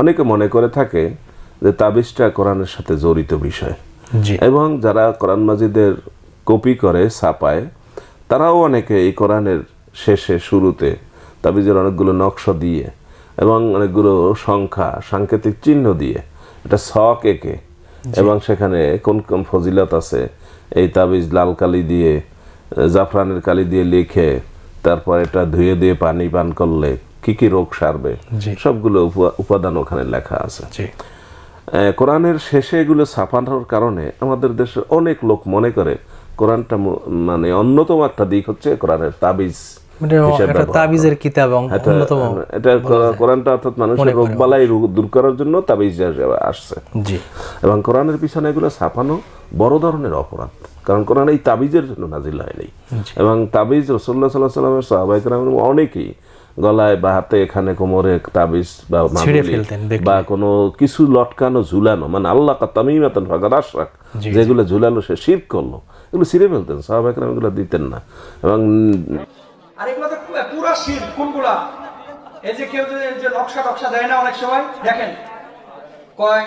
অনেকে মনে করে থাকে যে তাবিজটা কোরআনের সাথে জড়িত বিষয়, এবং যারা কোরআন মাজিদের কপি করে ছাপায় তারাও অনেকে এই কোরআনের শেষে শুরুতে তাবিজের অনেকগুলো নকশা দিয়ে এবং অনেকগুলো সংখ্যা সাংকেতিক চিহ্ন দিয়ে এটা ছক এঁকে এবং সেখানে কোন কোন ফজিলত আছে এই তাবিজ লাল কালি দিয়ে জাফরানের কালি দিয়ে লিখে তারপর এটা ধুয়ে দিয়ে পানি পান করলে কি কি রোগ সারবে সবগুলো উপাদান ওখানে লেখা আছে। কোরআনের শেষে এগুলো ছাপানোর কারণে আমাদের দেশের অনেক লোক মনে করে কোরআনটা মানে অন্যতম একটা দিক হচ্ছে কোরআনের তাবিজ, তাবিজের কিতাব অন্যতম, এটা কোরআনটা অর্থাৎ মানুষের রোগবালাই দূর করার জন্য তাবিজ আসছে। এবং কোরআনের পিছনে এগুলো ছাপানো বড় ধরনের অপরাধ, কারণ কোরআন এই তাবিজের জন্য নাজিল হয়নি। এবং তাবিজ রাসূলুল্লাহ সাল্লাল্লাহু আলাইহি ওয়াসাল্লামের সাহাবায়ে কেরামের অনেকেই গলায় বা হাতে এখানে কোমরে তাবিজ বা বা কোনো কিছু লটকানো ঝুলানো, মানে আল্লাহ তামিমাতান ফাকাদ আশরাক, যেগুলো ঝুলালো সে শিরক করলো, এগুলো ছিঁড়ে ফেলতেন, সাহাবায়ে কেরাম এগুলো দিতেন না। এবং আর এগুলো তো পুরা শিরক। কোনগুলা? এই যে কেউ যে নকশা টকশা দেয় না অনেক সময়, দেখেন কয়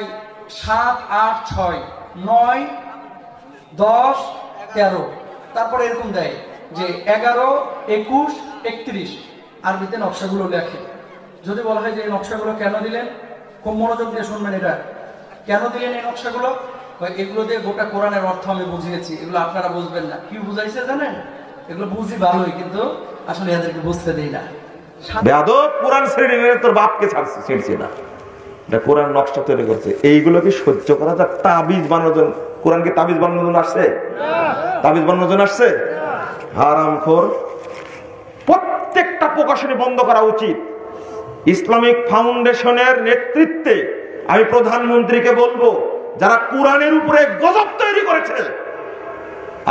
7 8 6 9 10 13, তারপরে এরকম দেয় যে 11 21 31 আরবিতে নকশাগুলো লেখে। যদি বলা হয় যে এই নকশাগুলো কেন দিলেন, খুব মনোযোগ দিয়ে শুনবেন, এটা কেন দিলেন এই নকশাগুলো? এগুলো দিয়ে গোটা কোরআনের অর্থ আমি বুঝিয়েছি, এগুলো আপনারা বুঝবেন না। কি বুঝাইছে জানেন? এগুলো বুঝি ভালোই, কিন্তু আসলে এদেরকে বুঝতে দেই না। বেয়াদব কোরআন ছেড়ে নিয়ে তোর বাপকে ছেড়ছে না, এটা কোরআন নকশা তৈরি করছে। এইগুলো কি সহ্য করা যায়? তাবিজ বানানোর জন্য কোরআনকে তাবিজ বানানোর জন্য আসছে? তাবিজ বানানোর জন্য আসছে? হারামখোর। প্রত্যেকটা প্রকাশনী বন্ধ করা উচিত। ইসলামিক ফাউন্ডেশনের নেতৃত্বে আমি প্রধানমন্ত্রীকে বলবো, যারা কোরআনের উপরে গজব তৈরি করেছে,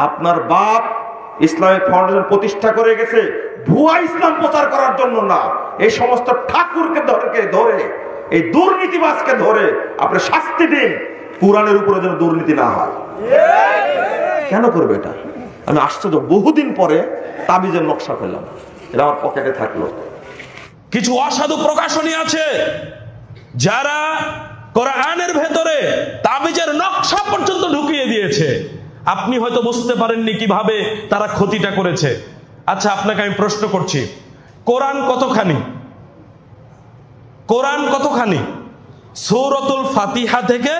আপনার বাপ ইসলামিক ফাউন্ডেশন প্রতিষ্ঠা করে গেছে ভুয়া ইসলাম প্রচার করার জন্য না, এই সমস্ত ঠাকুরকে ধরে এই দুর্নীতিবাজকে ধরে আপনি শাস্তি দিন, কোরআনের উপরে যেন দুর্নীতি না হয়। কেন করবে এটা? আমি আশ্চর্য, বহুদিন পরে তাবিজের নকশা পেলাম, এটা আমার পকেটে থাকলো। কিছু অসাধু প্রকাশনী আছে যারা কোরআনের ভেতরে তাবিজের নকশা পর্যন্ত ঢুকিয়ে দিয়েছে। আপনি হয়তো বুঝতে পারেননি কিভাবে তারা ক্ষতিটা করেছে। আচ্ছা, আপনাকে আমি প্রশ্ন করছি, কোরআন কতখানি? কোরআন কতখানি? সূরাতুল ফাতিহা থেকে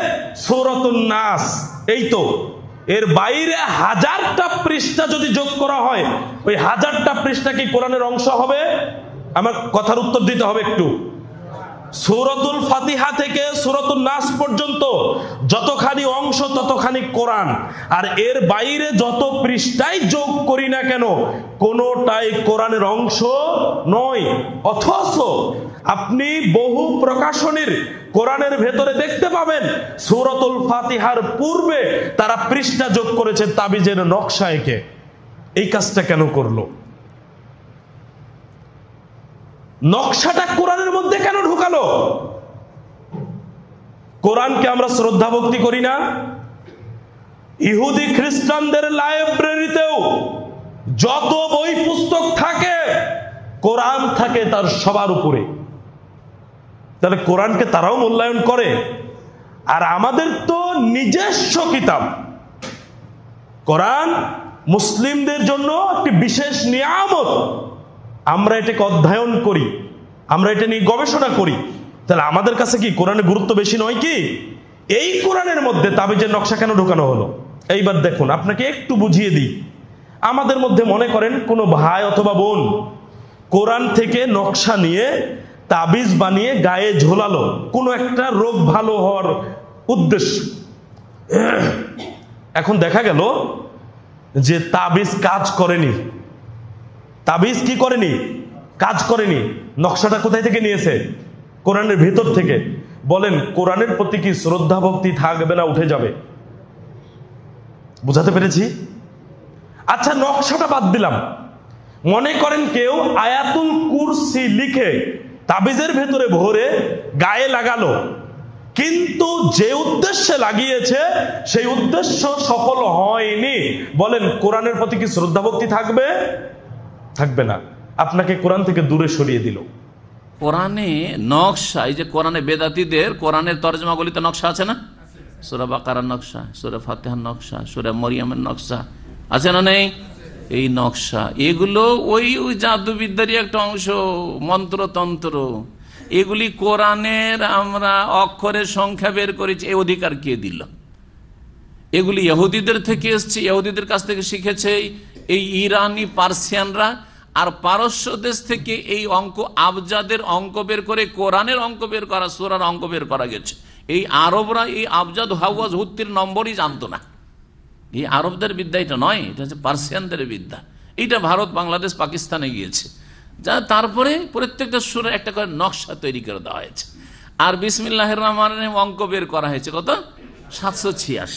সূরাতুন নাস, এই তো। এর বাইরে 1000টা পৃষ্ঠা যদি যোগ করা হয়, ওই 1000টা পৃষ্ঠা কি কোরআনের অংশ হবে? আমার কথার উত্তর দিতে হবে একটু। সূরাতুল ফাতিহা থেকে সূরাতুন নাস পর্যন্ত যতখানি অংশ ততখানি কোরআন, আর এর বাইরে যত পৃষ্ঠাই যোগ করি না কেন কোনোটাই কোরআনের অংশ নয়। অথচ আপনি বহু প্রকাশনীর কোরআনের ভেতরে দেখতে পাবেন সূরাতুল ফাতিহার পূর্বে তারা পৃষ্ঠা যোগ করেছে তাবিজের নকশা এঁকে। এই কাজটা কেন করলো? নকশাটা কোরআনের মধ্যে কেন ঢুকালো? কোরআনকে আমরা শ্রদ্ধা ভক্তি করি না? ইহুদি খ্রিস্টানদের লাইব্রেরিতেও যত বই পুস্তক থাকে, কোরআন থাকে তার সবার উপরে। তাহলে কোরআনকে তারাও মূল্যায়ন করে। আর আমাদের তো নিজস্ব কিতাব কোরআন, মুসলিমদের জন্য একটি বিশেষ নিয়ামত। আমরা এটাকে অধ্যয়ন করি, আমরা এটা নিয়ে গবেষণা করি। তাহলে আমাদের কাছে কি কোরআনের গুরুত্ব বেশি নয় কি? এই কোরআনের মধ্যে তাবিজের নকশা কেন ঢোকানো হলো? এইবার দেখুন, আপনাকে একটু বুঝিয়ে দিই। আমাদের মধ্যে মনে করেন কোনো ভাই অথবা বোন কোরআন থেকে নকশা নিয়ে তাবিজ বানিয়ে গায়ে ঝোলালো কোনো একটা রোগ ভালো হওয়ার উদ্দেশ্য। এখন দেখা গেল যে তাবিজ কাজ করেনি। তাবিজ কি করেনি? কাজ করেনি। নকশাটা কোথায় থেকে নিয়েছে? কোরআনের ভেতর থেকে। বলেন, কোরআনের প্রতি কি শ্রদ্ধা ভক্তি থাকবে না উঠে যাবে? বুঝাতে পেরেছি? আচ্ছা, নকশাটা বাদ দিলাম। মনে করেন কেউ আয়াতুল কুরসি লিখে তাবিজের ভেতরে ভরে গায়ে লাগালো, কিন্তু যে উদ্দেশ্যে লাগিয়েছে সেই উদ্দেশ্য সফল হয়নি। বলেন, কোরআনের প্রতি কি শ্রদ্ধা ভক্তি থাকবে? থাকবে না। আপনাকে কোরআন থেকে দূরে সরিয়ে দিল। কোরআনে নকশা, এই যে কোরআনে বেদাতীদের কোরআনের তরজমাগুলিতে নকশা আছে না? সূরা বাকারার নকশা, সূরা ফাতিহার নকশা, সূরা মরিয়মের নকশা আছে না নেই? এই নকশা এগুলো ওই জাদুবিদ্যারই একটা অংশ, মন্ত্রতন্ত্র। এগুলি কোরআনের আমরা অক্ষরের সংখ্যা বের করেছি, এই অধিকার কে দিল? এগুলি ইহুদিদের থেকে এসছে, ইহুদিদের কাছ থেকে শিখেছে এই ইরানি পার্সিয়ানরা। আর পারস্য দেশ থেকে এই অঙ্ক, আবজাদের অঙ্ক বের করে কোরআনের অঙ্ক বের করা, সূরার অঙ্ক বের করা গেছে। এই আরবরা এই আবজাদ হাওয়াজ হুত্তির নম্বরই জানতো না। এই আরবদের বিদ্যা এটা নয়, এটা হচ্ছে পার্সিয়ানদের বিদ্যা। এইটা ভারত, বাংলাদেশ, পাকিস্তানে গিয়েছে। যা তারপরে প্রত্যেকটা সূরার একটা করে নকশা তৈরি করে দেওয়া হয়েছে। আর বিসমিল্লাহির রহমানির রহিম অঙ্ক বের করা হয়েছে কত? 786।